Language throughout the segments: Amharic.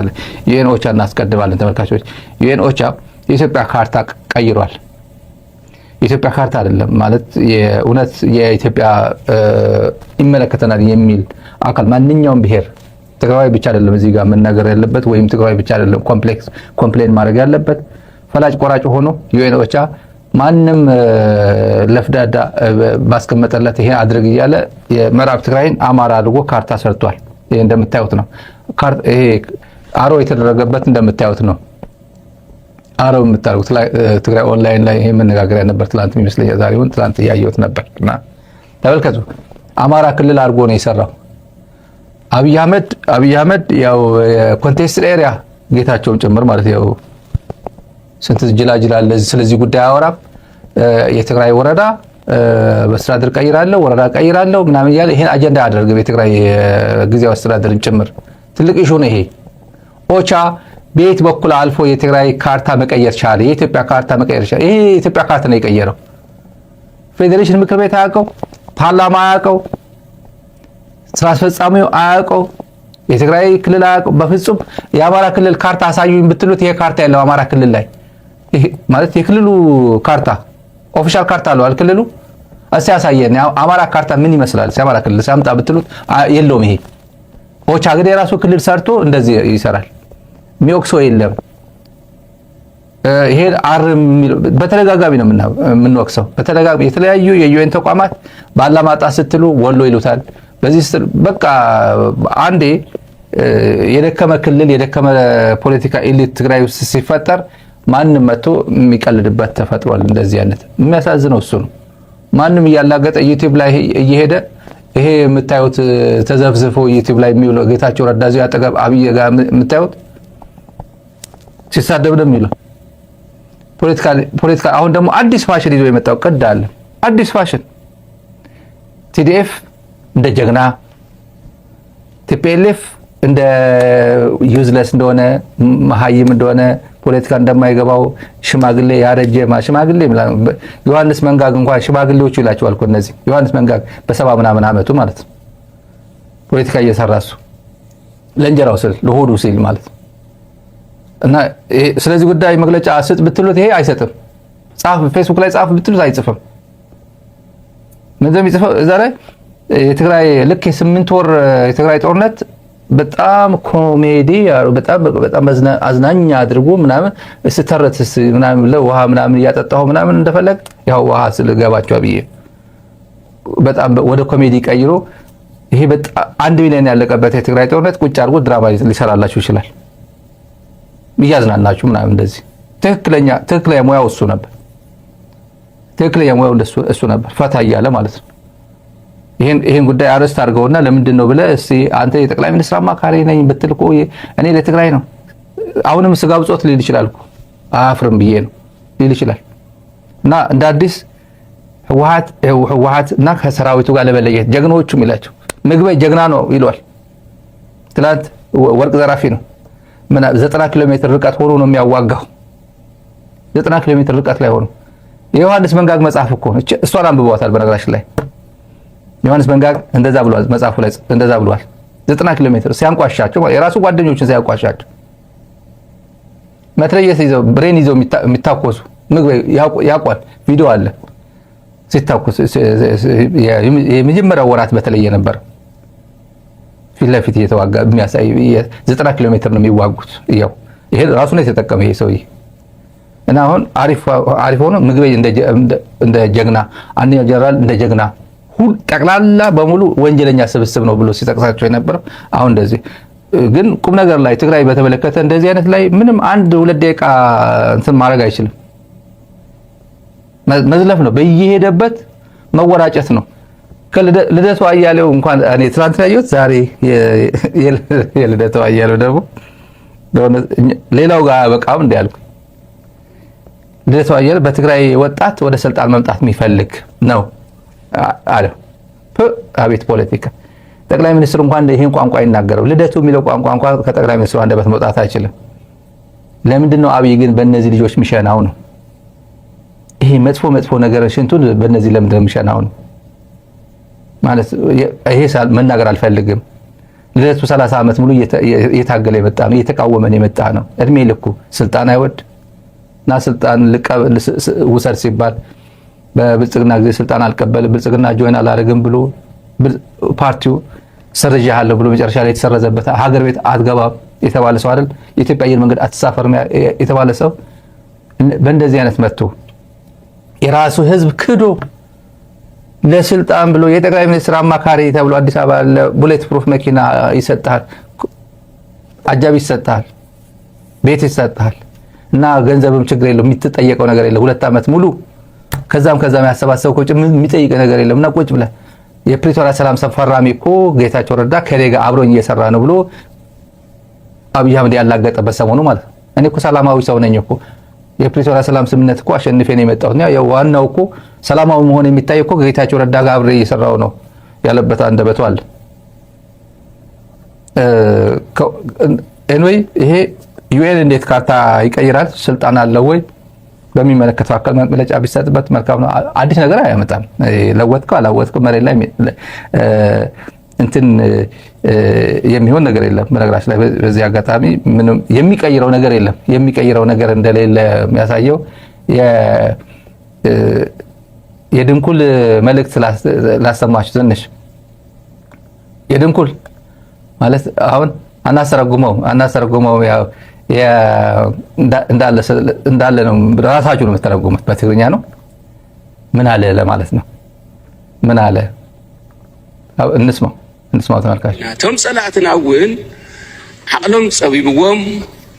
እናስቀድማለን። ዩኤን ኦቻ እናስቀድማለን። ተመልካቾች ዩኤን ኦቻ የኢትዮጵያ ካርታ ቀይሯል። የኢትዮጵያ ካርታ አይደለም ማለት የእውነት የኢትዮጵያ ይመለከተናል የሚል አካል ማንኛውም ብሔር ትግራዋይ ብቻ አይደለም እዚህ ጋር መናገር ያለበት ወይም ትግራዋይ ብቻ አይደለም ኮምፕሌን ማድረግ ያለበት ፈላጭ ቆራጭ ሆኖ ዩኤን ኦቻ ማንም ለፍዳዳ ባስቀመጠለት ይሄ አድርግ እያለ የምዕራብ ትግራይን አማራ አድርጎ ካርታ ሰርቷል። ይሄ እንደምታዩት ነው። ይሄ አሮ የተደረገበት እንደምታዩት ነው። አሮ የምታዩት ትግራይ ኦንላይን ላይ ይሄ መነጋገሪያ ነበር። ትላንት ይመስለኛል ዛሬውን ትላንት ያየሁት ነበርና ተመልከቱ። አማራ ክልል አድርጎ ነው የሰራው። አብይ አህመድ ያው ኮንቴስት ኤሪያ ጌታቸውም ጭምር ማለት ያው ስንት ጅላጅላል ስለዚህ ጉዳይ አወራም። የትግራይ ወረዳ በአስተዳደር ቀይራለሁ ወረዳ ቀይራለሁ ምናምን ያለ ይሄን አጀንዳ ያደርገው የትግራይ ጊዜያዊ አስተዳደርም ጭምር ትልቅ ኢሹ ነው ይሄ። ኦቻ ቤት በኩል አልፎ የትግራይ ካርታ መቀየር ቻለ። የኢትዮጵያ ካርታ መቀየር ቻለ። ይሄ የኢትዮጵያ ካርታ ነው የቀየረው። ፌዴሬሽን ምክር ቤት አያውቀው፣ ፓርላማ አያውቀው፣ ስራ አስፈጻሚው አያውቀው፣ የትግራይ ክልል አያውቀው። በፍጹም የአማራ ክልል ካርታ አሳዩኝ ብትሉት ይሄ ካርታ ያለው አማራ ክልል ላይ ማለት የክልሉ ካርታ ኦፊሻል ካርታ አለው አልክልሉ እስቲ ያሳየን አማራ ካርታ ምን ይመስላል አማራ ክልል ሳምጣ ብትሉት የለውም። ይሄ ኦቻ ግን የራሱ ክልል ሰርቶ እንደዚህ ይሰራል። ሚኦክሶ የለም። ይሄ በተደጋጋሚ ነው የምንወቅሰው። በተደጋጋሚ የተለያዩ የዩኤን ተቋማት ባላማጣ ስትሉ ወሎ ይሉታል። በዚህ በቃ አንዴ የደከመ ክልል የደከመ ፖለቲካ ኤሊት ትግራይ ውስጥ ሲፈጠር ማንም መጥቶ የሚቀልድበት ተፈጥሯል። እንደዚህ አይነት የሚያሳዝነው እሱ ነው። ማንም እያላገጠ ዩቲዩብ ላይ እየሄደ ይሄ የምታዩት ተዘፍዝፎ ዩቲዩብ ላይ የሚውለው ጌታቸው ረዳ እዚህ አጠገብ አብይ ጋር የምታዩት ሲሳደብ ነው የሚለው ፖለቲካ። አሁን ደግሞ አዲስ ፋሽን ይዞ የመጣው ቅድ አለ። አዲስ ፋሽን ቲዲኤፍ እንደ ጀግና፣ ቲፒኤልኤፍ እንደ ዩዝለስ እንደሆነ መሀይም እንደሆነ ፖለቲካ እንደማይገባው ሽማግሌ ያረጀ ሽማግሌ ዮሐንስ መንጋግ እንኳን ሽማግሌዎቹ ይላቸዋል እኮ እነዚህ ዮሐንስ መንጋግ በሰባ ምናምን ዓመቱ ማለት ነው ፖለቲካ እየሰራሱ ለእንጀራው ሲል ለሆዱ ሲል ማለት እና ስለዚህ ጉዳይ መግለጫ ስጥ ብትሉት ይሄ አይሰጥም። ጻፍ ፌስቡክ ላይ ጻፍ ብትሉት አይጽፍም። ምንድነው የሚጽፈው እዛ ላይ የትግራይ ልክ የ8 ወር የትግራይ ጦርነት በጣም ኮሜዲ በጣም አዝናኝ አድርጎ ምናምን ስተረት ምናምን ለውሃ ምናምን እያጠጣሁ ምናምን እንደፈለግ ያው ውሃ ስለገባቸው ብዬ በጣም ወደ ኮሜዲ ቀይሮ ይሄ በጣም 1 ሚሊዮን ያለቀበት የትግራይ ጦርነት ቁጭ አድርጎ ድራማ ሊሰራላችሁ ይችላል። ይያዝናናችሁ ምናምን እንደዚህ ትክክለኛ ሙያው እሱ ነበር። ትክክለኛ ሙያው እሱ ነበር። ፈታ እያለ ማለት ነው። ይሄን ጉዳይ አረስት አድርገውና ለምንድን ነው ብለህ እስቲ አንተ የጠቅላይ ሚኒስትር አማካሪ ነኝ ብትል እኮ እኔ ለትግራይ ነው አሁንም ስጋ ብጾት ሊል ይችላል እኮ አፍርም ብዬ ነው ሊል ይችላል። እና እንደ አዲስ ህወሓት እና ከሰራዊቱ ጋር ለመለየት ጀግኖቹም ይላቸው ምግበይ ጀግና ነው ይሏል። ትላንት ወርቅ ዘራፊ ነው 90 ኪሎ ሜትር ርቀት ሆኖ ነው የሚያዋጋው። 90 ኪሎ ሜትር ርቀት ላይ ሆኖ የዮሐንስ መንጋግ መጽሐፍ እኮ እሷን አንብበዋታል በነገራችን ላይ ዮሐንስ መንጋግ እንደዛ ብሏል። መጽሐፉ ላይ እንደዛ ብሏል። 90 ኪሎ ሜትር ሲያንቋሻቸው የራሱ ጓደኞችን ሲያንቋሻቸው መትረየስ ይዘው ብሬን ይዘው የሚታኮሱ ምግበይ ያቋል። ቪዲዮ አለ ሲታኮሱ የመጀመሪያው ወራት በተለየ ነበር። ፊት ለፊት እየተዋጋ የሚያሳይ 90 ኪሎ ሜትር ነው የሚዋጉት። ይሄ ራሱ ነው የተጠቀመ ይሄ ሰውዬ እና አሁን አሪፍ ሆኖ ምግበይ እንደ ጀግና አንደኛ ጀነራል እንደ ጀግና ሁሉ ጠቅላላ በሙሉ ወንጀለኛ ስብስብ ነው ብሎ ሲጠቅሳቸው የነበረው አሁን እንደዚህ ግን ቁም ነገር ላይ ትግራይ በተመለከተ እንደዚህ አይነት ላይ ምንም 1-2 ደቂቃ እንትን ማድረግ አይችልም። መዝለፍ ነው፣ በየሄደበት መወራጨት ነው። ልደቱ አያሌው እንኳን እኔ ትናንት ያየሁት ዛሬ የልደቱ አያሌው ደግሞ ሌላው ጋር በቃም እንዲያልኩ ልደቱ አያሌው በትግራይ ወጣት ወደ ስልጣን መምጣት የሚፈልግ ነው አለ። አቤት ፖለቲካ! ጠቅላይ ሚኒስትሩ እንኳን ይሄን ቋንቋ ይናገረው። ልደቱ የሚለው ቋንቋ እንኳን ከጠቅላይ ሚኒስትሩ አንደበት መውጣት አይችልም። ለምንድን ነው አብይ ግን በእነዚህ ልጆች ሚሸናው ነው? ይሄ መጥፎ ነገር ሽንቱን በእነዚህ ለምንድን ነው ሚሸናው ነው ማለት? ይሄ መናገር አልፈልግም። ለቱ 30 ዓመት ሙሉ እየታገለ የመጣ ነው እየተቃወመን የመጣ ነው እድሜ ልኩ ስልጣን አይወድ እና ስልጣን ውሰድ ሲባል በብልጽግና ጊዜ ስልጣን አልቀበል ብልጽግና ጆይን አላረግም ብሎ ፓርቲው ሰርጃለሁ ብሎ መጨረሻ ላይ የተሰረዘበት ሀገር ቤት አትገባም የተባለ ሰው አይደል የኢትዮጵያ አየር መንገድ አትሳፈርም የተባለ ሰው በእንደዚህ አይነት መጥቶ የራሱ ህዝብ ክዶ ለስልጣን ብሎ የጠቅላይ ሚኒስትር አማካሪ ተብሎ አዲስ አበባ ለቡሌት ፕሩፍ መኪና ይሰጣል አጃቢ ይሰጣል ቤት ይሰጣል እና ገንዘብም ችግር የለው የሚተጠየቀው ነገር የለው 2 ዓመት ሙሉ ከዛም ያሰባሰበው ቁጭ የሚጠይቅ ነገር የለም እና ቁጭ ብለ የፕሪቶሪያ ሰላም ፈራሚ እኮ ጌታቸው ረዳ ከሌጋ አብሮኝ እየሰራ ነው ብሎ አብይ አህመድ ያላገጠበት ሰሞኑ ማለት እኔ እኮ ሰላማዊ ሰው ነኝ እኮ የፕሪቶሪያ ሰላም ስምምነት እኮ አሸንፌ ነው የመጣሁት ያው ዋናው እኮ ሰላማዊ መሆን የሚታይ እኮ ጌታቸው ረዳ ጋር አብሬ እየሰራው ነው ያለበት አንደበቱ አለ ኤንዌይ ይሄ ዩኤን እንዴት ካርታ ይቀይራል ስልጣን አለ ወይ በሚመለከተው አካል መግለጫ ቢሰጥበት መልካም ነው አዲስ ነገር አያመጣም ለወጥከው አላወጥከው መሬት ላይ እንትን የሚሆን ነገር የለም በነገራችን ላይ በዚህ አጋጣሚ ምንም የሚቀይረው ነገር እንደሌለ የሚያሳየው የድንኩል መልእክት ላሰማችሁ ትንሽ የድንኩል ማለት አሁን አናስተረጉመው ያው እንዳለ ነው ራሳችሁ ነው የምትተረጉሙት በትግርኛ ነው ምን አለ ለማለት ነው ምን አለ እንስማው ተመልካች ቶም ጸላእትናውን ዓለም ጸቢብዎም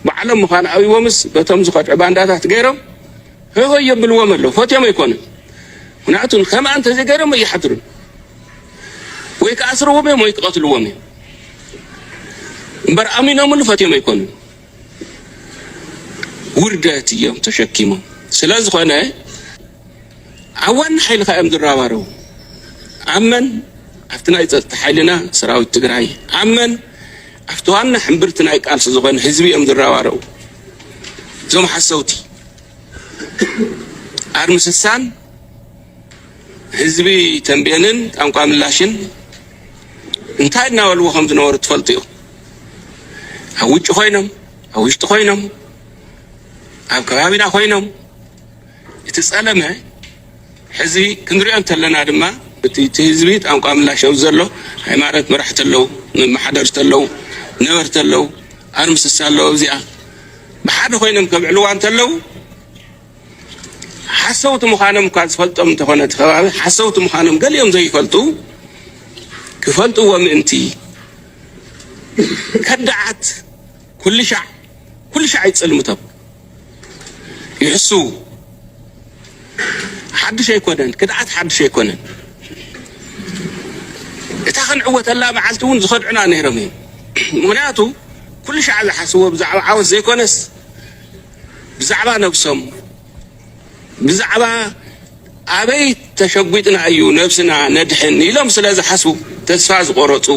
በዓለም ምዃን አብይዎምስ በቶም ዝኸድዑ ባንዳታት ገይሮም ህሆ የብልዎም ኣሎ ፎትዮም ኣይኮኑን ምክንያቱም ከም አንተ ዘገይሮም እየሓድሩን ወይ ከኣስርዎም እዮም ወይ ክቐትልዎም እዮም እምበር ኣሚኖምን ፎትዮም ኣይኮኑን ውርደት እዮም ተሸኪሞም ስለዝኾነ ኣዋን ሓይልካ እዮም ዝራባረው ኣመን ኣብቲ ናይ ፀጥታ ሓይልና ሰራዊት ትግራይ ኣመን ኣብቲ ዋና ሕምብርቲ ናይ ቃልሲ ዝኾነ ህዝቢ እዮም ዝራባረው እዞም ሓሰውቲ ኣርምስሳን ህዝቢ ተንቤንን ቋንቋ ምላሽን እንታይ እናበልዎ ከም ዝነበሩ ትፈልጡ እዮም ኣብ ውጭ ኮይኖም ኣብ ውሽጢ ኮይኖም ኣብ ከባቢና ኮይኖም እቲ ፀለመ ሕዚ ክንሪኦም ተለና ድማ እቲ ህዝቢ ቋንቋ ምላሽ ዘሎ ሃይማኖት መራሕቲ ኣለው መሓደርቲ ኣለው ነበርቲ ኣለው ኣርምስሳ ኣለው እዚኣ ብሓደ ኮይኖም ከብዕልዋ እንተለው ሓሰውቲ ምዃኖም እኳ ዝፈልጦም እንተኾነ እቲ ከባቢ ሓሰውቲ ምዃኖም ገሊኦም ዘይፈልጡ ክፈልጥዎ ምእንቲ ከዳዓት ኩሉ ሻዕ ይፅልምቶም ይሕሱ ሓድሽ ኣይኮነን ክድዓት ሓድሽ ኣይኮነን እታ ክንዕወተላ መዓልቲ እውን ዝኸድዑና ነይሮም እዮም ምክንያቱ ኩሉ ሻዕ ዝሓስቦ ብዛዕባ ዓወት ዘይኮነስ ብዛዕባ ነብሶም ብዛዕባ ኣበይ ተሸጒጥና እዩ ነብስና ነድሕን ኢሎም ስለ ዝሓስቡ ተስፋ ዝቆረፁ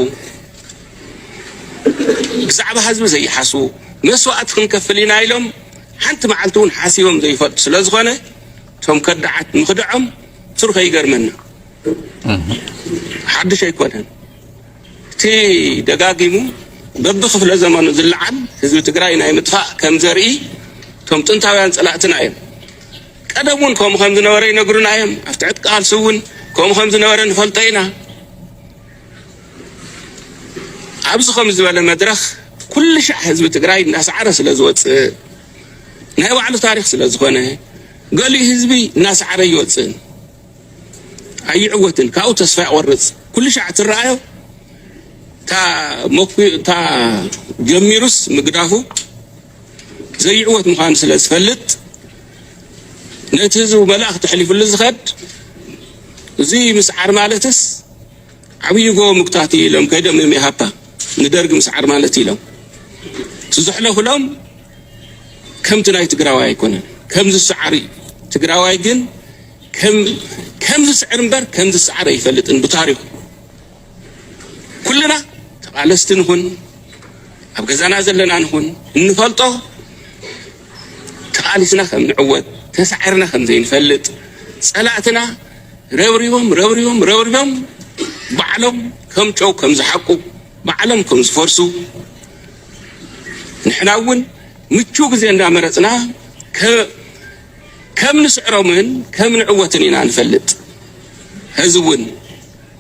ብዛዕባ ህዝቢ ዘይሓስቡ መስዋዕት ክንከፍል ኢና ኢሎም ሓንቲ መዓልቲ እውን ሓሲቦም ዘይፈልጡ ስለ ዝኾነ እቶም ከዳዓት ምኽድዖም ትርኸ ይገርመና ሓድሽ ኣይኮነን እቲ ደጋጊሙ በብክፍለ ዘመኑ ዝለዓል ህዝቢ ትግራይ ናይ ምጥፋእ ከም ዘርኢ እቶም ጥንታውያን ፀላእትና እዮም ቀደም እውን ከምኡ ከም ዝነበረ ይነግሩና እዮም ኣብቲ ዕጥቂ ቃልሲ እውን ከምኡ ከም ዝነበረ ንፈልጦ ኢና ኣብዚ ከም ዝበለ መድረኽ ኩሉ ሻዕ ህዝቢ ትግራይ እናሰዓረ ስለ ዝወፅእ ናይ ባዕሉ ታሪክ ስለ ዝኾነ ገሊኡ ህዝቢ እናሰዓረ ይወፅእን ኣይዕወትን ካብኡ ተስፋ ይቆርፅ ኩሉ ሻዕ ትረኣዮ تا جميروس مقدافو زي عوت مخان سلاس فلت نتهزو ملاخ تحليف اللزخد زي مسعر مالتس عبيقو مكتاتي لهم كيدم يميهابا ندرق مسعر مالتي لهم تزحلو لهم كم تناي تقراواي كونن كم زي سعري تقراواي جن كم زي سعر مبر كم زي سعر يفلت ان بطاريو كلنا تقالست نهون أبقى زلنا نهون نفلطه تقالسنا خم نعود تسعرنا خم زين فلت سألعتنا روريهم بعلم كم شو كم زحقوا بعلمكم زفرسو نحن أول متشوق زي عندنا مرتنا كم نسعره من كم نعوتني نفلت هزون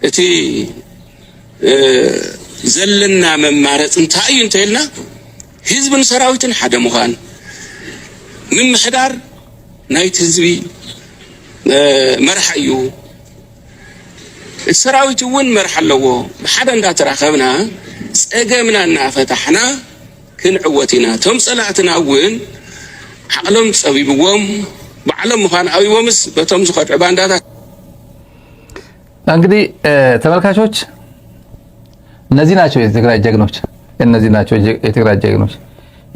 اتي زلنا من مارت انتهي انتهينا حزب سراويتن حدا مخان من محدار نايت حزبي مرحيو السراويت وين مرحل لو بحدا اندا تراخبنا صقمنا እና فتحنا كنعوتنا توم صلاتنا وين عقلهم صبيبوم بعلم مخان አብይቦምስ በቶም ዝኸድ ባንዳታ እንግዲህ ተመልካቾች እነዚህ ናቸው የትግራይ ጀግኖች እነዚህ ናቸው የትግራይ ጀግኖች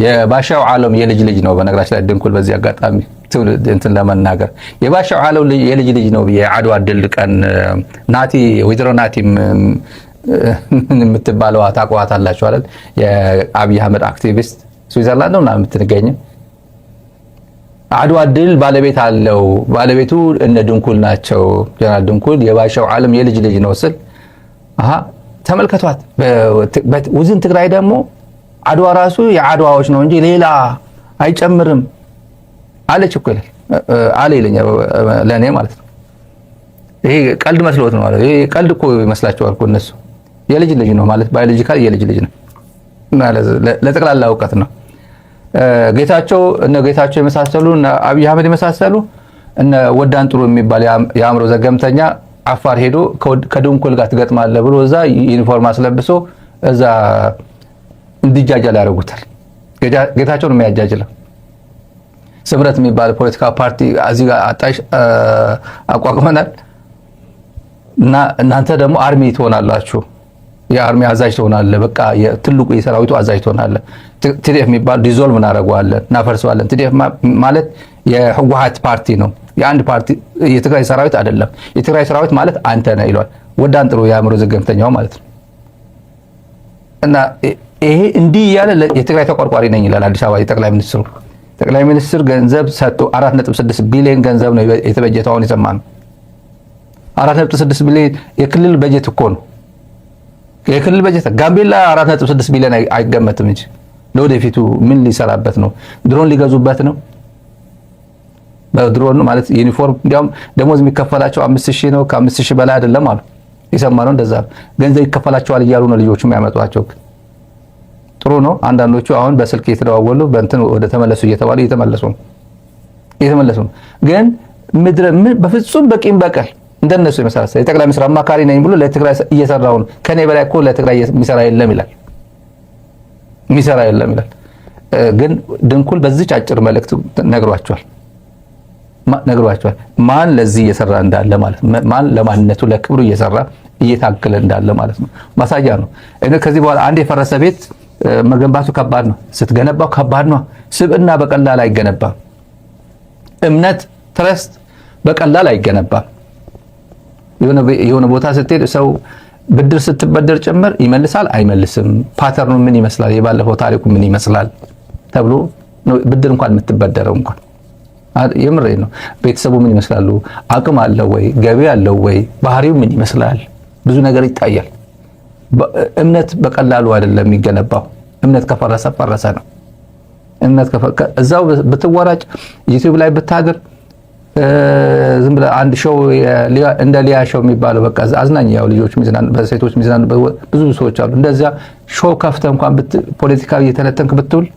የባሻው ዓለም የልጅ ልጅ ነው በነገራችን ላይ ድንኩል በዚህ አጋጣሚ ትውልድ እንትን ለመናገር የባሻው ዓለም የልጅ ልጅ ነው የአድዋ ድል ቀን ናቲ ወይዘሮ ናቲ የምትባለው ታቋታላችሁ አይደል የአብይ አህመድ አክቲቪስት ስዊዘርላንድ ነው የምትገኘው አድዋ ድል ባለቤት አለው ባለቤቱ እነ ድንኩል ናቸው ጀነራል ድንኩል የባሻው ዓለም የልጅ ልጅ ነው ስል ተመልከቷት በውዝን ትግራይ ደግሞ አድዋ ራሱ የአድዋዎች ነው እንጂ ሌላ አይጨምርም አለች እኮ አለ ይለኛ ለኔ ማለት ነው ይሄ ቀልድ መስሎት ነው ማለት ይሄ ቀልድ እኮ ይመስላችኋል እኮ እነሱ የልጅ ልጅ ነው ማለት ባዮሎጂካል የልጅ ልጅ ነው ማለት ለጠቅላላ ዕውቀት ነው ጌታቸው እነ ጌታቸው የመሳሰሉ እና አብይ አህመድ የመሳሰሉ እነ ወዳን ጥሩ የሚባል የአእምሮ ዘገምተኛ አፋር ሄዶ ከድንኩል ጋር ትገጥማለህ ብሎ እዛ ዩኒፎርም አስለብሶ እዛ እንዲጃጃል ያደርጉታል ጌታቸው ነው የሚያጃጅለው ስብረት የሚባል ፖለቲካ ፓርቲ እዚህ ጋር አጣሽ አቋቁመናል እና እናንተ ደግሞ አርሚ ትሆናላችሁ የአርሚ አዛዥ ትሆናለህ በቃ ትልቁ የሰራዊቱ አዛዥ ትሆናለህ ቲዲኤፍ የሚባል ዲዞልቭ እናደርገዋለን እናፈርሰዋለን ቲዲኤፍ ማለት የህወሓት ፓርቲ ነው የአንድ ፓርቲ የትግራይ ሰራዊት አይደለም የትግራይ ሰራዊት ማለት አንተ ነህ ይሏል ወዳን ጥሩ የአእምሮ ዘገምተኛው ማለት ነው እና ይሄ እንዲህ ያለ የትግራይ ተቆርቋሪ ነኝ ይላል አዲስ አበባ ጠቅላይ ሚኒስትር ገንዘብ ሰጥቶ 4.6 ቢሊዮን ገንዘብ ነው የተበጀተውን ይሰማን 4.6 ቢሊዮን የክልል በጀት እኮ ነው የክልል በጀት ጋምቤላ 4.6 ቢሊዮን አይገመትም እንጂ ለወደፊቱ ምን ሊሰራበት ነው ድሮን ሊገዙበት ነው በድሮን ማለት ዩኒፎርም እንዲያውም ደሞዝ የሚከፈላቸው 5000 ነው ከ5000 በላይ አይደለም አሉ ይሰማነው እንደዛ ገንዘብ ይከፈላቸዋል እያሉ ነው ልጆቹ የሚያመጧቸው ጥሩ ነው አንዳንዶቹ አሁን በስልክ እየተደዋወሉ በእንትን ወደ ተመለሱ እየተባሉ እየተመለሱ ነው ግን ምድረ በፍጹም በቂም በቀል እንደነሱ የመሰረተ የጠቅላይ ሚኒስትር አማካሪ ነኝ ብሎ ለትግራይ እየሰራው ነው ከኔ በላይ እኮ ለትግራይ የሚሰራ የለም ይላል ግን ድንኩል በዚህ አጭር መልእክት ነግሯቸዋል ማን ለዚህ እየሰራ እንዳለ ማለት ማን ለማንነቱ ለክብሩ እየሰራ እየታገለ እንዳለ ማለት ነው ማሳያ ነው ከዚህ በኋላ አንድ የፈረሰ ቤት መገንባቱ ከባድ ነው ስትገነባው ከባድ ነው ስብዕና በቀላል አይገነባም እምነት ትረስት በቀላል አይገነባም የሆነ ቦታ ስትሄድ ሰው ብድር ስትበደር ጭምር ይመልሳል አይመልስም ፓተርኑ ምን ይመስላል የባለፈው ታሪኩ ምን ይመስላል ተብሎ ብድር እንኳን የምትበደረው እንኳን የምሬ ነው ቤተሰቡ ምን ይመስላሉ አቅም አለው ወይ ገቢ አለው ወይ ባህሪው ምን ይመስላል ብዙ ነገር ይታያል እምነት በቀላሉ አይደለም የሚገነባው እምነት ከፈረሰ ነው እምነት እዛው ብትወራጭ ዩቲዩብ ላይ ብታድር ዝም ብለ አንድ ሾው እንደ ሊያ ሾው የሚባለው በቃ አዝናኝ ያው ልጆች ሚዝናን በሴቶች ሚዝናን ብዙ ሰዎች አሉ እንደዛ ሾው ከፍተ እንኳን ፖለቲካዊ የተነተንክ ብትውል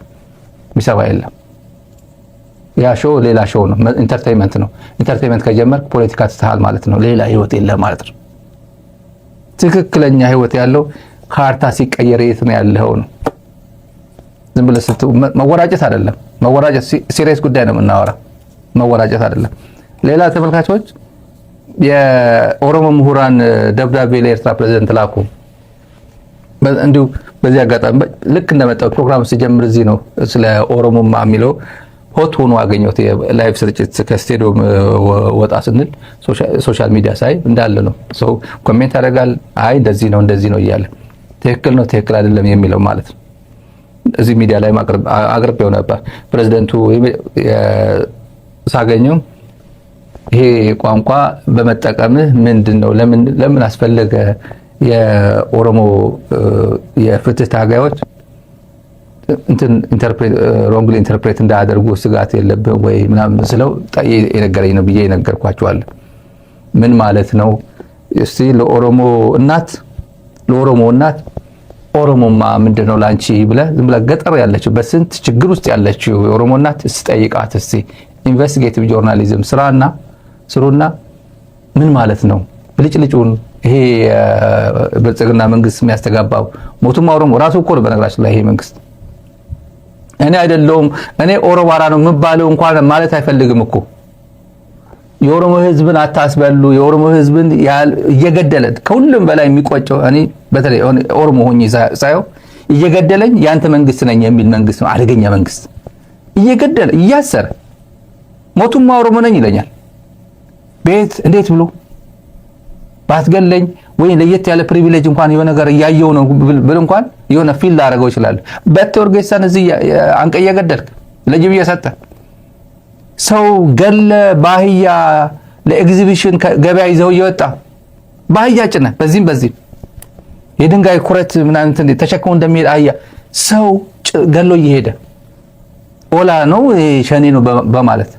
ሚሰባ የለም ያ ሾው ሌላ ሾው ነው ኢንተርቴይንመንት ነው ኢንተርቴይንመንት ከጀመርክ ፖለቲካ ትተሃል ማለት ነው ሌላ ህይወት የለም ማለት ነው ትክክለኛ ህይወት ያለው ካርታ ሲቀየር የት ነው ያለው ነው ዝም ብለ መወራጨት አይደለም መወራጨት ሲሪየስ ጉዳይ ነው የምናወራው መወራጨት አይደለም ሌላ ተመልካቾች የኦሮሞ ምሁራን ደብዳቤ ለኤርትራ ፕሬዝዳንት ላኩ እንዲሁ በዚህ አጋጣሚ ልክ እንደመጣው ፕሮግራም ሲጀምር እዚህ ነው ስለ ኦሮሞማ የሚለው ሆት ሆኖ አገኘሁት የላይቭ ስርጭት ከስቴዲየም ወጣ ስንል ሶሻል ሚዲያ ሳይ እንዳለ ነው ሰው ኮሜንት ያደርጋል አይ እንደዚህ ነው እያለ ትክክል ነው ትክክል አይደለም የሚለው ማለት ነው እዚህ ሚዲያ ላይ አቅርቤው ነበር ፕሬዝዳንቱ ሳገኘው ይሄ ቋንቋ በመጠቀምህ ምንድነው ለምን አስፈለገ የኦሮሞ የፍትህ ታጋዮች ሮንግሊ ኢንተርፕሬት እንዳያደርጉ ስጋት የለብህም ወይ ምናምን ስለው የነገረኝ ነው ብዬ ነገርኳቸዋለሁ። ምን ማለት ነው? እስቲ ለኦሮሞ እናት ኦሮሞማ ምንድነው ላንቺ ብለህ ዝም ብለህ ገጠር ያለችው በስንት ችግር ውስጥ ያለችው የኦሮሞ እናት ጠይቃት እስቲ። ኢንቨስቲጌቲቭ ጆርናሊዝም ስሩና ምን ማለት ነው ብልጭልጩን ይሄ ብልጽግና መንግስት የሚያስተጋባው ሞቱማ ኦሮሞ ራሱ እኮ ነው። በነገራችን ላይ ይሄ መንግስት እኔ አይደለሁም እኔ ኦሮማራ ነው የምባለው እንኳን ማለት አይፈልግም እኮ። የኦሮሞ ህዝብን አታስበሉ። የኦሮሞ ህዝብን እየገደለ ከሁሉም በላይ የሚቆጨው እኔ በተለይ ኦሮሞ ሆኜ ሳየው እየገደለኝ ያንተ መንግስት ነኝ የሚል መንግስት ነው። አደገኛ መንግስት እየገደለ እያሰረ ሞቱማ ኦሮሞ ነኝ ይለኛል። ቤት እንዴት ብሎ ባትገለኝ ወይ ለየት ያለ ፕሪቪሌጅ እንኳን የሆነ ነገር እያየው ነው ብል እንኳን የሆነ ፊል ላደርገው ይችላል። በተወርጌሳን እዚህ አንቀ እየገደልክ ለጅብ እየሰጠ ሰው ገለ ባህያ ለኤግዚቢሽን ገበያ ይዘው እየወጣ ባህያ ጭነ በዚህም የድንጋይ ኩረት ምናምን ተሸክሞ እንደሚሄድ አህያ ሰው ገሎ እየሄደ ኦላ ነው ሸኔ ነው በማለት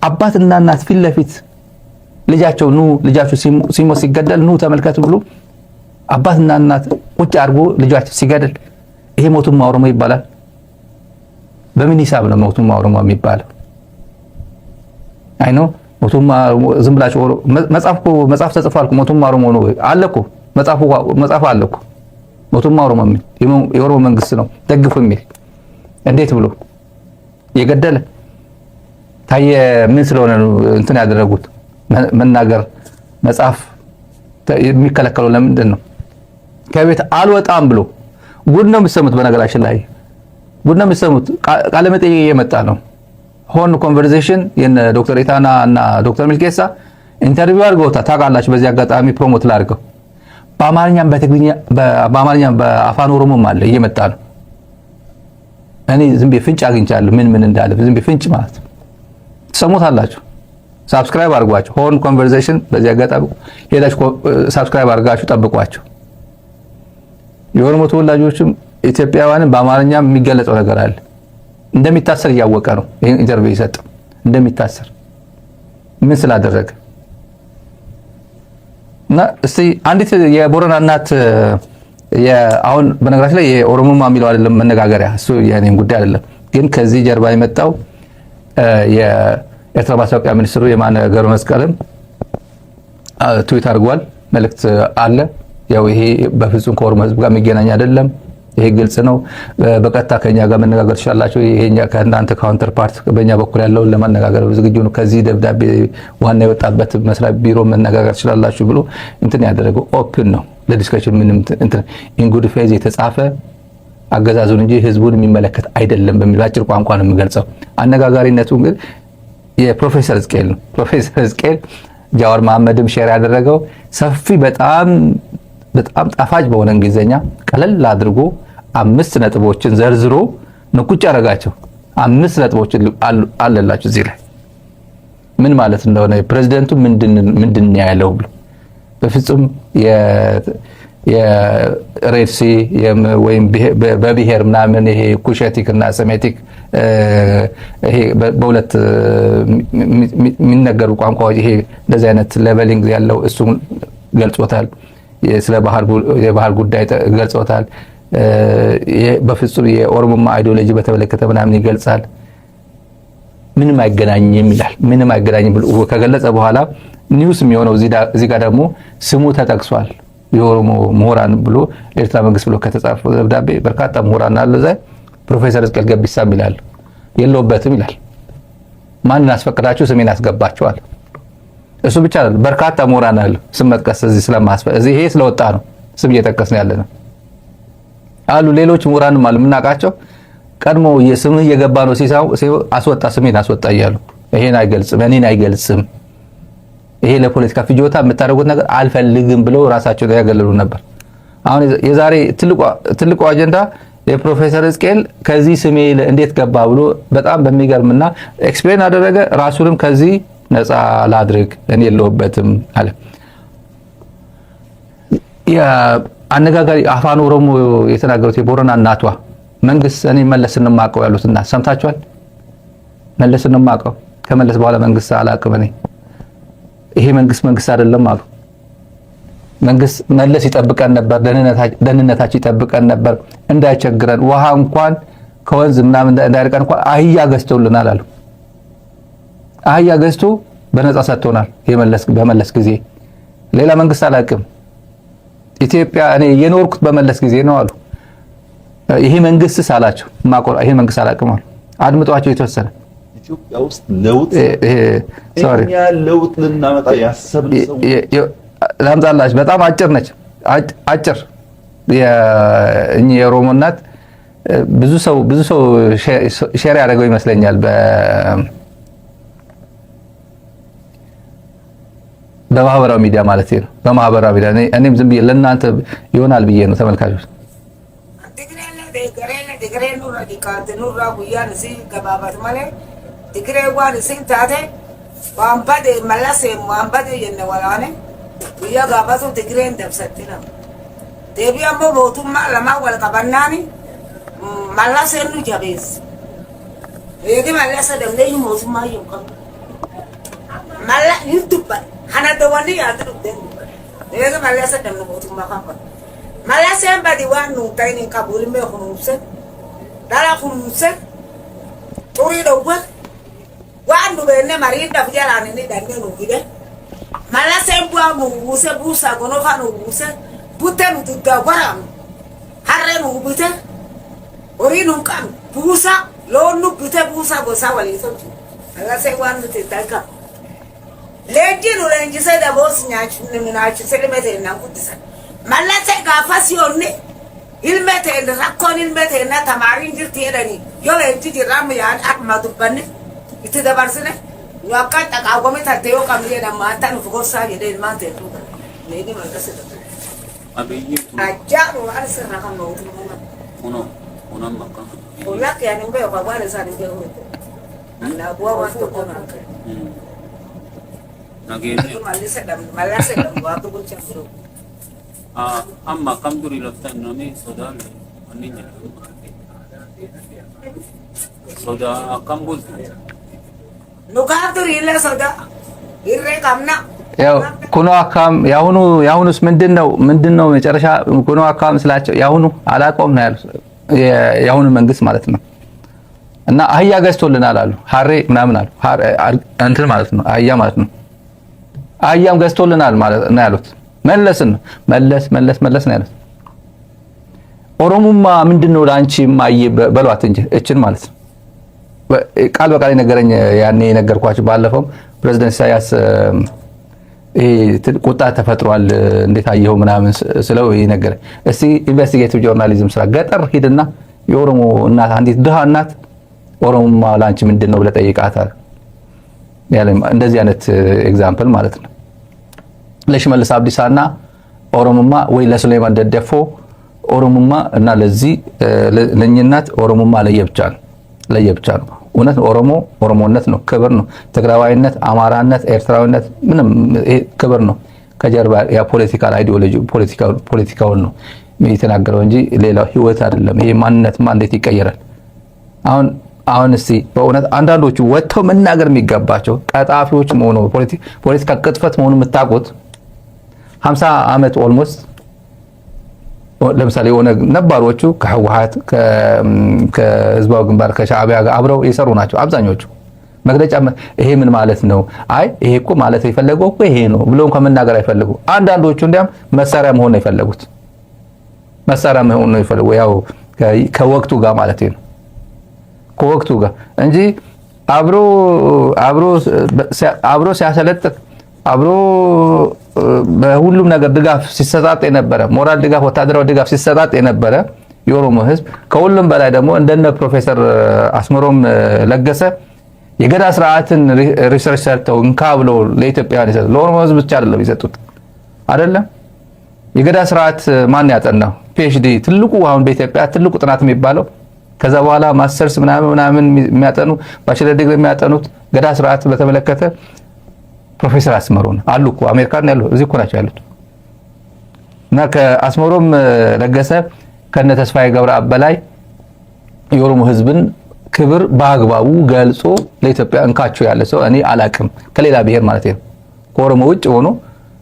አባትና እናት ፊት ለፊት ልጃቸው ሲሞት ሲገደል ተመልከቱ ብሎ አባትና እናት ቁጭ አድርጎ ልጃቸው ሲገደል ይሄ ሞቱማ ኦሮሞ ይባላል? በምን ሂሳብ ነው ሞቱማ ኦሮሞ የሚባለው? አይኖ ሞቱማ ዝም ብላችሁ መጽሐፍ ተጽፏል። ሞቱማ ኦሮሞ ነው አለ እኮ መጽሐፉ አለ እኮ ሞቱማ ኦሮሞ የሚል የኦሮሞ መንግስት ነው ደግፉ የሚል እንዴት ብሎ የገደለ ታየ? ምን ስለሆነ ነው እንትን ያደረጉት? መናገር መጽሐፍ የሚከለከለው ለምንድን ነው? ከቤት አልወጣም ብሎ ጉድ ነው የምትሰሙት። በነገራችን ላይ ጉድ ነው የምትሰሙት። ቃለ መጠይቅ እየመጣ ነው። ሆን ኮንቨርሴሽን የነ ዶክተር ኢታና እና ዶክተር ሚልኬሳ ኢንተርቪው አድርገውታል። ታውቃላችሁ። በዚህ አጋጣሚ ፕሮሞት ላድርገው። በአማርኛም በትግርኛ በአማርኛም በአፋን ኦሮሞም አለ እየመጣ ነው። እኔ ዝም ብዬ ፍንጭ አግኝቻለሁ ምን እንዳለ ዝም ብዬ ፍንጭ ማለት ትሰሙታላችሁ። ሳብስክራይብ አድርጓቸው። ሆን ኮንቨርሴሽን በዚህ አጋጣሚ ሄዳችሁ ሳብስክራይብ አድርጋችሁ ጠብቋቸው። የኦሮሞ ተወላጆችም ኢትዮጵያውያንም በአማርኛ የሚገለጸው ነገር አለ። እንደሚታሰር እያወቀ ነው ይሄን ኢንተርቪው ይሰጥ እንደሚታሰር ምን ስላደረገ እና እስቲ አንዲት የቦረና እናት አሁን በነገራችን ላይ የኦሮሞማ የሚለው አይደለም መነጋገሪያ፣ እሱ የኔም ጉዳይ አይደለም። ግን ከዚህ ጀርባ የመጣው የኤርትራ ማስታወቂያ ሚኒስትሩ የማነ ገብረ መስቀልም ትዊት አድርጓል። መልእክት አለ። ያው ይሄ በፍጹም ከኦሮሞ ህዝብ ጋር የሚገናኝ አይደለም። ይሄ ግልጽ ነው። በቀጥታ ከኛ ጋር መነጋገር ትችላላችሁ። ይሄኛ ከእናንተ ካውንተር ፓርት በእኛ በኩል ያለውን ለማነጋገር ዝግጁ ነው። ከዚህ ደብዳቤ ዋና የወጣበት መስሪያ ቢሮ መነጋገር ትችላላችሁ ብሎ እንትን ያደረገው ኦፕን ነው ለዲስከሽን። ምንም እንትን ኢንጉድ ፌዝ የተጻፈ አገዛዙን እንጂ ህዝቡን የሚመለከት አይደለም በሚል አጭር ቋንቋ ነው የሚገልጸው። አነጋጋሪነቱ ግን የፕሮፌሰር ሕዝቅኤል ነው። ፕሮፌሰር ሕዝቅኤል ጃዋር መሐመድም ሼር ያደረገው ሰፊ በጣም ጣፋጭ በሆነ እንግሊዘኛ ቀለል አድርጎ 5 ነጥቦችን ዘርዝሮ ንቁጭ ያደረጋቸው 5 ነጥቦችን አለላችሁ እዚህ ላይ ምን ማለት እንደሆነ ፕሬዝዳንቱ ምንድን ያለው ብሎ በፍጹም የሬድሲ ወይም በብሔር ምናምን ይሄ ኩሸቲክ እና ሰሜቲክ ይሄ በሁለት የሚነገሩ ቋንቋዎች ይሄ እንደዚህ አይነት ሌቨሊንግ ያለው እሱ ገልጾታል። ስለ የባህል ጉዳይ ገልጾታል። በፍጹም የኦሮሞማ አይዲዮሎጂ በተመለከተ ምናምን ይገልጻል። ምንም አይገናኝም ይላል። ምንም አይገናኝም ብሎ ከገለጸ በኋላ ኒውስ የሚሆነው እዚህ ጋር ደግሞ ስሙ ተጠቅሷል። የኦሮሞ ምሁራን ብሎ ኤርትራ መንግስት ብሎ ከተጻፈው ደብዳቤ በርካታ ምሁራን አለ። እዛ ፕሮፌሰር ሕዝቅኤል ገቢሳም ይላል የለውበትም ይላል። ማንን አስፈቅዳችሁ ስሜን አስገባችኋል? እሱ ብቻ አይደለም፣ በርካታ ምሁራን አሉ። ስም መጥቀስ እዚህ ይሄ ስለወጣ ነው ስም እየጠቀስን ያለ ነው አሉ። ሌሎች ምሁራንም አሉ የምናውቃቸው ቀድሞ የስምህ እየገባ ነው አስወጣ ስሜን አስወጣ እያሉ ይሄን አይገልጽም እኔን አይገልጽም ይሄ ለፖለቲካ ፍጆታ የምታደርጉት ነገር አልፈልግም ብለው ራሳቸው ያገለሉ ነበር። አሁን የዛሬ ትልቁ አጀንዳ የፕሮፌሰር ሕዝቅኤል ከዚህ ስሜ እንዴት ገባ ብሎ በጣም በሚገርምና ኤክስፕሌን አደረገ። ራሱንም ከዚህ ነፃ ላድርግ እኔ የለሁበትም አለ። አነጋጋሪ አፋን ኦሮሞ የተናገሩት የቦረና እናቷ መንግስት እኔ መለስን ነው የማውቀው ያሉት እና ሰምታችኋል። መለስን ነው የማውቀው ከመለስ በኋላ መንግስት አላውቅም እኔ ይሄ መንግስት አይደለም አሉ። መንግስት መለስ ይጠብቀን ነበር፣ ደህንነታችን ይጠብቀን ነበር፣ እንዳይቸግረን ውሃ እንኳን ከወንዝ ምናምን እንዳይርቀን እንኳን አህያ ገዝቶልናል አሉ። አህያ ገዝቶ በነፃ ሰጥቶናል በመለስ ጊዜ። ሌላ መንግስት አላውቅም። ኢትዮጵያ እኔ የኖርኩት በመለስ ጊዜ ነው አሉ። ይሄ መንግስት ሳላቸው ማቆራ ይሄ መንግስት አላውቅም አሉ። አድምጧቸው የተወሰነ ኢትዮጵያ ውስጥ ለውጥ ልናመጣ ያሰብን ሰው ላምጣላችሁ። በጣም አጭር ነች፣ አጭር የኦሮሞ እናት ብዙ ሰው ሼር ያደረገው ይመስለኛል በማህበራዊ ሚዲያ ማለት ነው። በማህበራዊ ሚዲያ እኔም ዝም ብዬ ለእናንተ ይሆናል ብዬ ነው ተመልካቾች። hanadawani yadru den ega malasa dem motu makamba malasa mbadi wanu tayni kabul me khumse dala khumse tori do wa wandu benne mari da fjalani ni danne no gide malasa mbwa mu buse busa gono khanu buse butte mu tudda waram harre mu bute ori nu kam busa lo nu bute busa go sawali so malasa wanu te taka Legin ulenji se da boss nyachi ninachi selimete na kutisa malate ga fasione ilmete na rakon ilmete na tamarin jirti edani yo enji diram ya akmadu banne ite da barsene nyaka ta ka gomi ta teo kamle na mata no ko sa yede mate to ne ni man kase abiyi aja ro arse na kan no uno makka ola ke ani be kwa bwana sa ni be ho na bwa wa to ko na amma kamduri laftan nami soda ani soda kambul nugaduri la soda irre kamna ያው ኩኖ አካም ያሁኑስ ምንድነው መጨረሻ ኩኖ አካም ስላቸው ያሁኑ አላቆም ነው ያሉት ያሁኑ መንግስት ማለት ነው። እና አህያ ገዝቶልናል አሉ። ሀሬ ምናምን አሉ። እንትን ማለት ነው አህያ ማለት ነው። አህያም ገዝቶልናል ማለት ነው ያሉት። መለስ ነው ያሉት። ኦሮሞማ ምንድነው ላንቺ ማየ በሏት እንጂ እችን ማለት ነው። ቃል በቃል ነገረኝ ያኔ ነገርኳችሁ ባለፈው ፕሬዝዳንት ኢሳያስ ቁጣ ተፈጥሯል እንዴት አየው ምናምን ስለው ይነገር እስቲ ኢንቨስቲጌቲቭ ጆርናሊዝም ስራ ገጠር ሂድና የኦሮሞ እናት አንዲት ድሃ እናት ኦሮሞማ ላንቺ ምንድነው ብለ ጠይቃታል ያለ እንደዚህ አይነት ኤግዛምፕል ማለት ነው። ለሽመልስ አብዲሳና ኦሮሞማ ወይ ለሱሌማን ደደፎ ኦሮሞማ እና ለዚህ ለኝናት ኦሮሞማ ለየብቻ ነው። እውነት ኦሮሞነት ነው፣ ክብር ነው። ትግራዋይነት፣ አማራነት፣ ኤርትራዊነት ምንም ክብር ነው። ከጀርባ ያ ፖለቲካል አይዲዮሎጂ ፖለቲካው ነው የተናገረው እንጂ ሌላው ህይወት አይደለም። ይሄ ማንነትማ እንዴት ይቀየራል? አሁን እስቲ በእውነት አንዳንዶቹ ወጥተው መናገር የሚገባቸው ቀጣፊዎች መሆኑ ፖለቲካ ቅጥፈት መሆኑ የምታውቁት 50 ዓመት ኦልሞስት ለምሳሌ የሆነ ነባሮቹ ከህወሓት ከህዝባዊ ግንባር ከሻዕቢያ ጋር አብረው የሰሩ ናቸው አብዛኞቹ። መግለጫ ይሄ ምን ማለት ነው? አይ ይሄ እኮ ማለት የፈለገው እኮ ይሄ ነው ብሎም ከመናገር አይፈልጉ። አንዳንዶቹ እንዲያም መሳሪያ መሆን ነው የፈለጉት። ያው ከወቅቱ ጋር ማለት ነው ከወቅቱ ጋር እንጂ አብሮ ሲያሰለጥን አብሮ በሁሉም ነገር ድጋፍ ሲሰጣጥ የነበረ ሞራል ድጋፍ፣ ወታደራዊ ድጋፍ ሲሰጣጥ የነበረ የኦሮሞ ህዝብ ከሁሉም በላይ ደግሞ እንደነ ፕሮፌሰር አስመሮም ለገሰ የገዳ ስርዓትን ሪሰርች ሰርተው እንካ ብሎ ለኢትዮጵያውያን ይሰጡ ለኦሮሞ ህዝብ ብቻ አይደለም ይሰጡት አይደለም። የገዳ ስርዓት ማን ያጠናው? ፒኤችዲ ትልቁ አሁን በኢትዮጵያ ትልቁ ጥናት የሚባለው ከዛ በኋላ ማስተርስ ምናምን የሚያጠኑ ባችለር ዲግሪ የሚያጠኑት ገዳ ስርዓት በተመለከተ ፕሮፌሰር አስመሮም አሉ እኮ አሜሪካን ያለው እዚህ እኮ ናቸው ያሉት። እና ከአስመሮም ለገሰ ከነ ተስፋዬ ገብረአብ በላይ የኦሮሞ ህዝብን ክብር በአግባቡ ገልጾ ለኢትዮጵያ እንካቸው ያለ ሰው እኔ አላቅም። ከሌላ ብሔር ማለት ነው ከኦሮሞ ውጭ ሆኖ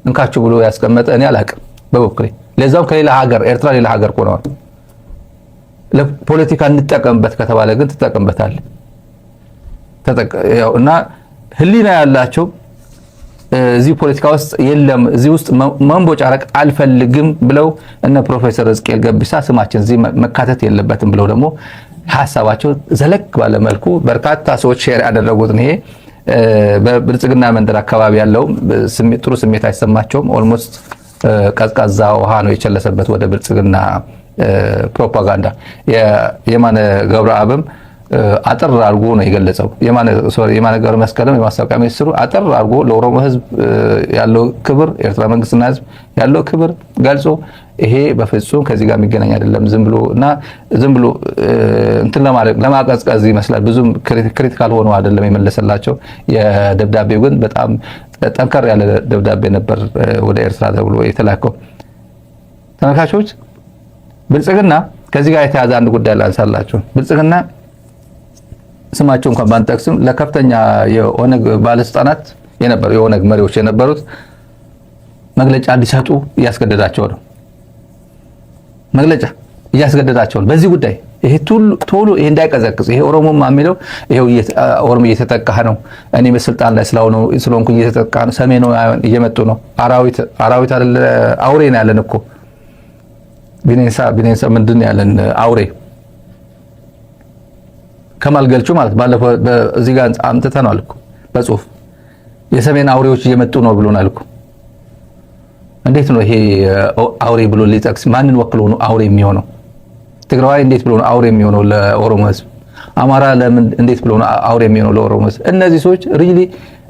እንካቸው ብሎ ያስቀመጠ እኔ አላቅም በበኩሌ። ለዛው ከሌላ ሀገር ኤርትራ ሌላ ሀገር ሆነዋል። ለፖለቲካ እንጠቀምበት ከተባለ ግን ትጠቀምበታል። እና ህሊና ያላቸው እዚህ ፖለቲካ ውስጥ የለም እዚህ ውስጥ መንቦጫረቅ አልፈልግም ብለው እነ ፕሮፌሰር ሕዝቅኤል ገቢሳ ስማችን እዚህ መካተት የለበትም ብለው ደግሞ ሐሳባቸው ዘለቅ ባለ መልኩ በርካታ ሰዎች ሼር ያደረጉት ነው። ይሄ በብልጽግና መንደር አካባቢ ያለው ጥሩ ስሜት አይሰማቸውም። ኦልሞስት ቀዝቃዛ ውሃ ነው የቸለሰበት ወደ ብልጽግና ፕሮፓጋንዳ። የማነ ገብረአብም አጥር አድርጎ ነው የገለጸው። የማነ ገብረ መስቀልም የማስታወቂያ ሚኒስትሩ አጥር አድርጎ ለኦሮሞ ህዝብ ያለው ክብር ኤርትራ መንግስትና ህዝብ ያለው ክብር ገልጾ ይሄ በፍጹም ከዚህ ጋር የሚገናኝ አይደለም ዝም ብሎ እንትን ለማቀዝቀዝ ይመስላል። ብዙም ክሪቲካል ሆኖ አይደለም የመለሰላቸው። የደብዳቤው ግን በጣም ጠንከር ያለ ደብዳቤ ነበር ወደ ኤርትራ ተብሎ የተላከው። ተመልካቾች ብልጽግና ከዚህ ጋር የተያዘ አንድ ጉዳይ ላንሳላችሁ። ብልጽግና ስማቸው እንኳን ባንጠቅስም ለከፍተኛ የኦነግ ባለስልጣናት የነበሩ የኦነግ መሪዎች የነበሩት መግለጫ እንዲሰጡ እያስገደዳቸው ነው። መግለጫ እያስገደዳቸው ነው በዚህ ጉዳይ። ይሄ ቶሎ ይሄ እንዳይቀዘቅዝ ይሄ ኦሮሞማ የሚለው ይሄው ኦሮሞ እየተጠቃ ነው። እኔ በስልጣን ላይ ስለሆንኩ እየተጠቃ ነው። ሰሜኑ እየመጡ ነው። አራዊት አይደለ አውሬ ነው ያለን እኮ ቢኔንሳ ምንድን ነው ያለን አውሬ ከማል ገልቹ ማለት ባለፈው እዚህ ጋር አምጥተናል እኮ በጽሁፍ የሰሜን አውሬዎች እየመጡ ነው ብሎናል እኮ። እንዴት ነው ይሄ አውሬ ብሎ ሊጠቅስ ማንን ወክሎ ነው አውሬ የሚሆነው? ትግራዋይ እንዴት ብሎ ነው አውሬ የሚሆነው ለኦሮሞ ህዝብ? አማራ ለምን እንዴት ብሎ ነው አውሬ የሚሆነው ለኦሮሞ ህዝብ? እነዚህ ሰዎች ሪሊ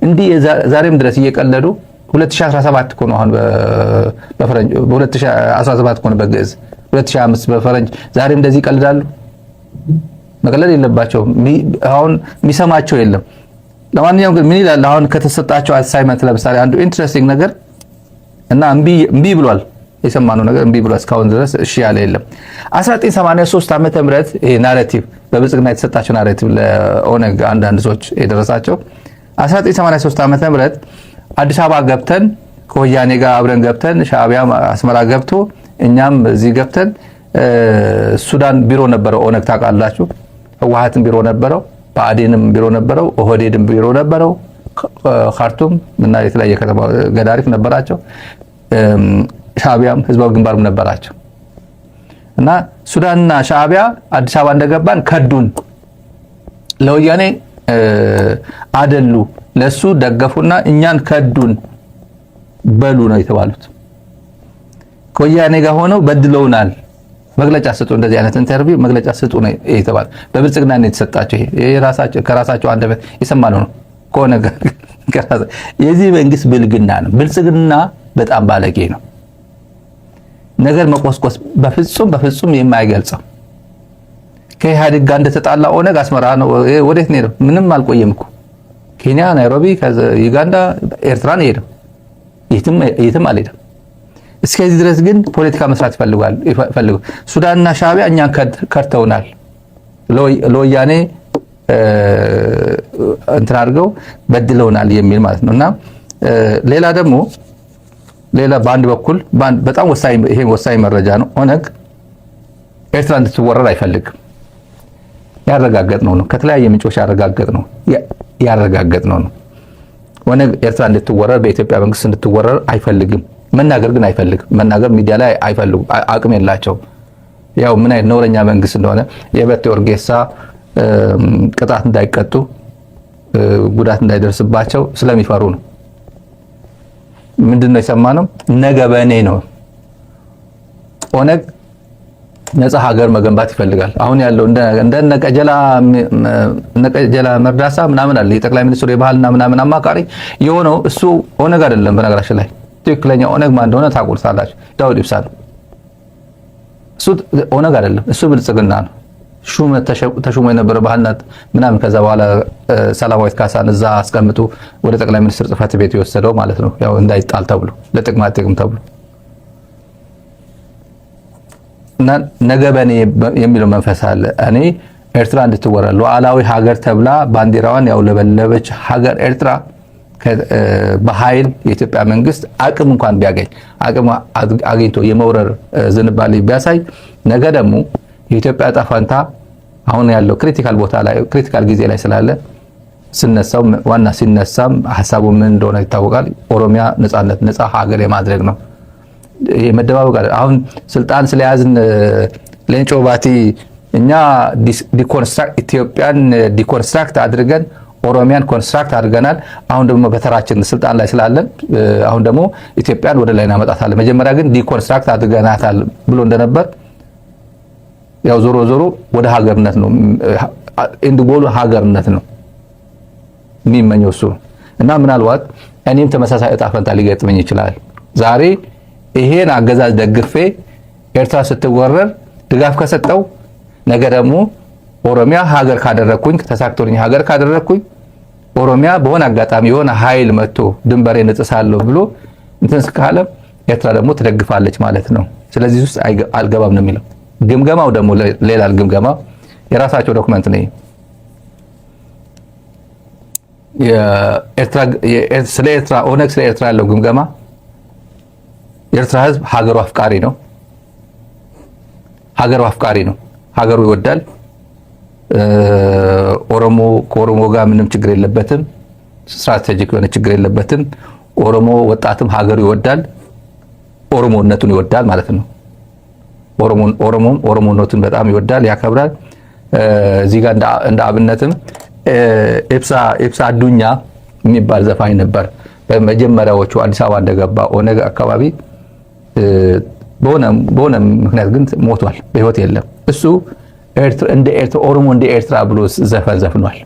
እንዲህ ዛሬም ድረስ እየቀለዱ 2017 እኮ ነው አሁን በፈረንጅ 2017 እኮ ነው በግዕዝ 2005 በፈረንጅ ዛሬም እንደዚህ ይቀልዳሉ። መቀለድ የለባቸውም። አሁን የሚሰማቸው የለም። ለማንኛውም ግን ምን ይላል አሁን ከተሰጣቸው አሳይመንት ለምሳሌ አንዱ ኢንትረስቲንግ ነገር እና እምቢ ብሏል። የሰማነው ነገር እምቢ ብሏል። እስካሁን ድረስ እሺ ያለ የለም። 1983 ዓመተ ምህረት ይሄ ናሬቲቭ በብልጽግና የተሰጣቸው ናሬቲቭ ለኦነግ አንዳንድ ሰዎች የደረሳቸው 1983 ዓመተ ምህረት አዲስ አበባ ገብተን ከወያኔ ጋር አብረን ገብተን ሻዕቢያ አስመራ ገብቶ እኛም እዚህ ገብተን ሱዳን ቢሮ ነበረው ኦነግ ታውቃላችሁ። ህወሓትም ቢሮ ነበረው፣ ብአዴንም ቢሮ ነበረው፣ ኦህዴድም ቢሮ ነበረው፣ ካርቱም እና የተለያየ ከተማ ገዳሪፍ ነበራቸው። ሻዕቢያም ህዝባዊ ግንባርም ነበራቸው። እና ሱዳንና ሻዕቢያ አዲስ አበባ እንደገባን ከዱን፣ ለወያኔ አደሉ፣ ለሱ ደገፉና እኛን ከዱን በሉ ነው የተባሉት። ከወያኔ ጋር ሆነው በድለውናል፣ መግለጫ ስጡ፣ እንደዚህ አይነት ኢንተርቪው መግለጫ ስጡ ነው የተባለው። በብልጽግና ነው የተሰጣቸው። ይሄ ከራሳቸው አንደበት የሰማነው ነው። ከሆነ የዚህ መንግስት ብልግና ነው። ብልጽግና በጣም ባለጌ ነው። ነገር መቆስቆስ በፍጹም የማይገልጸው ከኢህአዴግ ጋር እንደተጣላ ኦነግ አስመራ ነው። ወዴት ነው? ምንም አልቆየም እኮ ኬንያ፣ ናይሮቢ፣ ዩጋንዳ፣ ኤርትራ ነው ሄደው፣ የትም አልሄደም። እስከዚህ ድረስ ግን ፖለቲካ መስራት ይፈልጋል። ሱዳንና ሻዕቢያ እኛን ከርተውናል፣ ለወያኔ እንትን አድርገው በድለውናል የሚል ማለት ነው። እና ሌላ በአንድ በኩል በጣም ወሳኝ መረጃ ነው። ኦነግ ኤርትራ እንድትወረር አይፈልግም። ያረጋገጥነው ነው። ከተለያየ ምንጮች ያረጋገጥነው ነው። ኦነግ ኤርትራ እንድትወረር በኢትዮጵያ መንግስት እንድትወረር አይፈልግም። መናገር ግን አይፈልግም። መናገር ሚዲያ ላይ አይፈልጉም። አቅም የላቸውም። ያው ምን አይነት ነውረኛ መንግስት እንደሆነ የበቴ ኦርጌሳ ቅጣት እንዳይቀጡ ጉዳት እንዳይደርስባቸው ስለሚፈሩ ነው። ምንድነው የሰማነው? ነገ በእኔ ነው። ኦነግ ነፃ ሀገር መገንባት ይፈልጋል። አሁን ያለው እንደ ነቀጀላ መርዳሳ ምናምን አለ የጠቅላይ ሚኒስትሩ የባህልና ምናምን አማካሪ የሆነው እሱ ኦነግ አይደለም። በነገራችን ላይ ትክክለኛ ኦነግ ማን እንደሆነ ታውቁታላችሁ። ዳውድ ኢብሳ ነው። እሱ ኦነግ አይደለም። እሱ ብልጽግና ነው። ሹመት ተሹሞ የነበረ ባህልና ምናምን ከዛ በኋላ ሰላማዊት ካሳን እዛ አስቀምጡ ወደ ጠቅላይ ሚኒስትር ጽሕፈት ቤት የወሰደው ማለት ነው። ያው እንዳይጣል ተብሎ ለጥቅማ ጥቅም ተብሎ እና ነገ በኔ የሚለው መንፈስ አለ። እኔ ኤርትራ እንድትወረር ሉዓላዊ ሀገር ተብላ ባንዲራዋን ያውለበለበች ሀገር ኤርትራ በኃይል የኢትዮጵያ መንግስት አቅም እንኳን ቢያገኝ አቅም አግኝቶ የመውረር ዝንባሌ ቢያሳይ ነገ ደግሞ የኢትዮጵያ ዕጣ ፈንታ አሁን ያለው ክሪቲካል ቦታ ላይ ክሪቲካል ጊዜ ላይ ስላለ ሲነሳም ሐሳቡ ምን እንደሆነ ይታወቃል። ኦሮሚያ ነፃ ሀገር የማድረግ ነው። የመደባበቅ አሁን ስልጣን ስለያዝን ሌንጮ ባቲ እኛ ኢትዮጵያን ዲኮንስትራክት አድርገን ኦሮሚያን ኮንስትራክት አድርገናል። አሁን ደግሞ በተራችን ስልጣን ላይ ስላለን አሁን ደግሞ ኢትዮጵያን ወደ ላይ እናመጣታለን። መጀመሪያ ግን ዲኮንስትራክት አድርገናታል ብሎ እንደነበር ያው ዞሮ ወደ ሀገርነት ነው እንድጎሉ ሀገርነት ነው የሚመኘው እሱ እና ምናልባት እኔም ተመሳሳይ ዕጣ ፈንታ ሊገጥመኝ ይችላል። ዛሬ ይሄን አገዛዝ ደግፌ ኤርትራ ስትወረር ድጋፍ ከሰጠው ነገ ደግሞ ኦሮሚያ ሀገር ካደረኩኝ ተሳክቶልኝ ሀገር ካደረኩኝ ኦሮሚያ በሆነ አጋጣሚ የሆነ ኃይል መጥቶ ድንበሬን እጥሳለሁ ብሎ እንትን ካለ ኤርትራ ደግሞ ትደግፋለች ማለት ነው። ስለዚህ ውስጥ አልገባም ነው የሚለው። ግምገማው ደግሞ ሌላ ግምገማ የራሳቸው ዶክመንት ነው። ስለ ኤርትራ ኦነግ ስለ ኤርትራ ያለው ግምገማ የኤርትራ ህዝብ ሀገሩ አፍቃሪ ነው። ሀገሩ ይወዳል። ኦሮሞ ከኦሮሞ ጋር ምንም ችግር የለበትም። ስትራቴጂክ የሆነ ችግር የለበትም። ኦሮሞ ወጣትም ሀገሩ ይወዳል፣ ኦሮሞነቱን ይወዳል ማለት ነው። ኦሮሞነቱን በጣም ይወዳል፣ ያከብራል። እዚህ ጋር እንደ አብነትም ኤብሳ አዱኛ የሚባል ዘፋኝ ነበር። በመጀመሪያዎቹ አዲስ አበባ እንደገባ ኦነግ አካባቢ በሆነ ምክንያት ግን ሞቷል፣ በህይወት የለም። እሱ ኦሮሞ እንደ ኤርትራ ብሎ ዘፈን ዘፍኗል።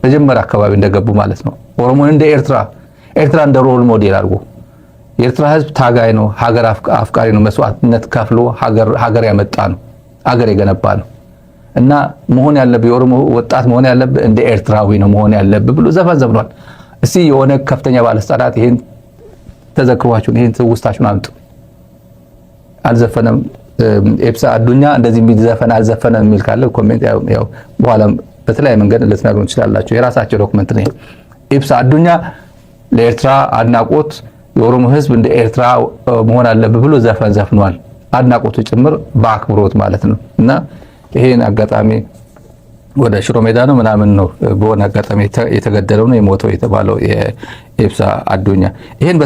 መጀመሪያ አካባቢ እንደገቡ ማለት ነው። ኦሮሞን እንደ ኤርትራ እንደ ሮል ሞዴል አድርጎ የኤርትራ ህዝብ ታጋይ ነው፣ ሀገር አፍቃሪ ነው፣ መስዋዕትነት ከፍሎ ሀገር ያመጣ ነው፣ ሀገር የገነባ ነው እና መሆን ያለብህ የኦሮሞ ወጣት መሆን ያለብህ እንደ ኤርትራዊ ነው መሆን ያለብህ ብሎ ዘፈን ዘፍኗል። እስቲ የሆነ ከፍተኛ ባለስልጣናት ይሄን ተዘክሯችሁን ይሄን ትውስታችሁን አምጡ። አልዘፈነም ኤብሳ አዱኛ እንደዚህ የሚዘፈን አልዘፈነም የሚል ካለ ኮሜንት ያው በኋላ በተለያየ መንገድ ልትነግሩን ትችላላችሁ። የራሳቸው ዶክመንት ነው። ኤብሳ አዱኛ ለኤርትራ አድናቆት የኦሮሞ ህዝብ እንደ ኤርትራ መሆን አለበት ብሎ ዘፈን ዘፍኗል። አድናቆቱ ጭምር በአክብሮት ማለት ነው እና ይሄን አጋጣሚ ወደ ሽሮ ሜዳ ነው ምናምን ነው በሆነ አጋጣሚ የተገደለው ነው የሞተው የተባለው የኤብሳ አዱኛ ይሄን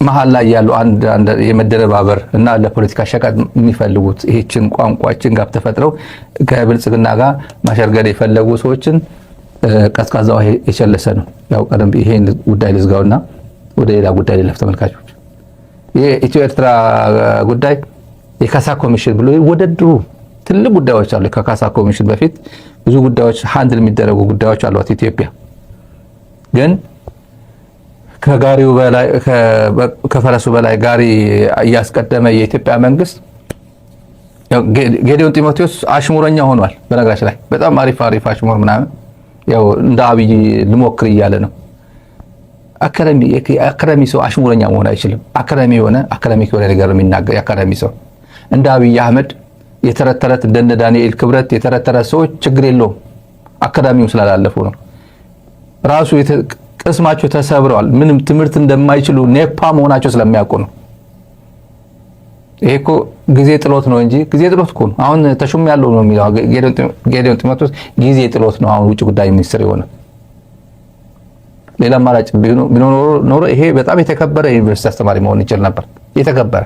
መሀል ላይ ያለው አንድ የመደረባበር እና ለፖለቲካ ሸቀጥ የሚፈልጉት ይሄችን ቋንቋችን ጋር ተፈጥረው ከብልጽግና ጋር ማሸርገድ የፈለጉ ሰዎችን ቀዝቃዛው የቸለሰ ነው። ያው ቀደም ይሄን ጉዳይ ልዝጋውና ወደ ሌላ ጉዳይ ልለፍ ተመልካቾች። የኢትዮ ኤርትራ ጉዳይ የካሳ ኮሚሽን ብሎ ወደድሩ ትልቅ ጉዳዮች አሉ። ከካሳ ኮሚሽን በፊት ብዙ ጉዳዮች ሃንድል የሚደረጉ ጉዳዮች አሏት ኢትዮጵያ። ግን ከጋሪው በላይ ከፈረሱ በላይ ጋሪ እያስቀደመ የኢትዮጵያ መንግስት ጌዲዮን ጢሞቴዎስ አሽሙረኛ ሆኗል። በነገራችን ላይ በጣም አሪፍ አሽሙር ምናምን ያው እንደ አብይ ልሞክር እያለ ነው። አካዳሚ ሰው አሽሙረኛ መሆን አይችልም። አካዳሚክ የሆነ ነገር የሚናገር የአካዳሚ ሰው እንደ አብይ አህመድ የተረተረት እንደነ ዳንኤል ክብረት የተረተረ ሰዎች ችግር የለውም። አካዳሚውን ስላላለፉ ነው። ራሱ ቅስማቸው ተሰብረዋል። ምንም ትምህርት እንደማይችሉ ኔፓ መሆናቸው ስለሚያውቁ ነው። ይሄ እኮ ጊዜ ጥሎት ነው እንጂ ጊዜ ጥሎት እኮ ነው። አሁን ተሹም ያለው ነው የሚለው ጌዲዮን ጢሞቴዎስ ጊዜ ጥሎት ነው አሁን ውጭ ጉዳይ ሚኒስትር የሆነ። ሌላ አማራጭ ቢኖር ኖሮ ይሄ በጣም የተከበረ ዩኒቨርሲቲ አስተማሪ መሆን ይችል ነበር። የተከበረ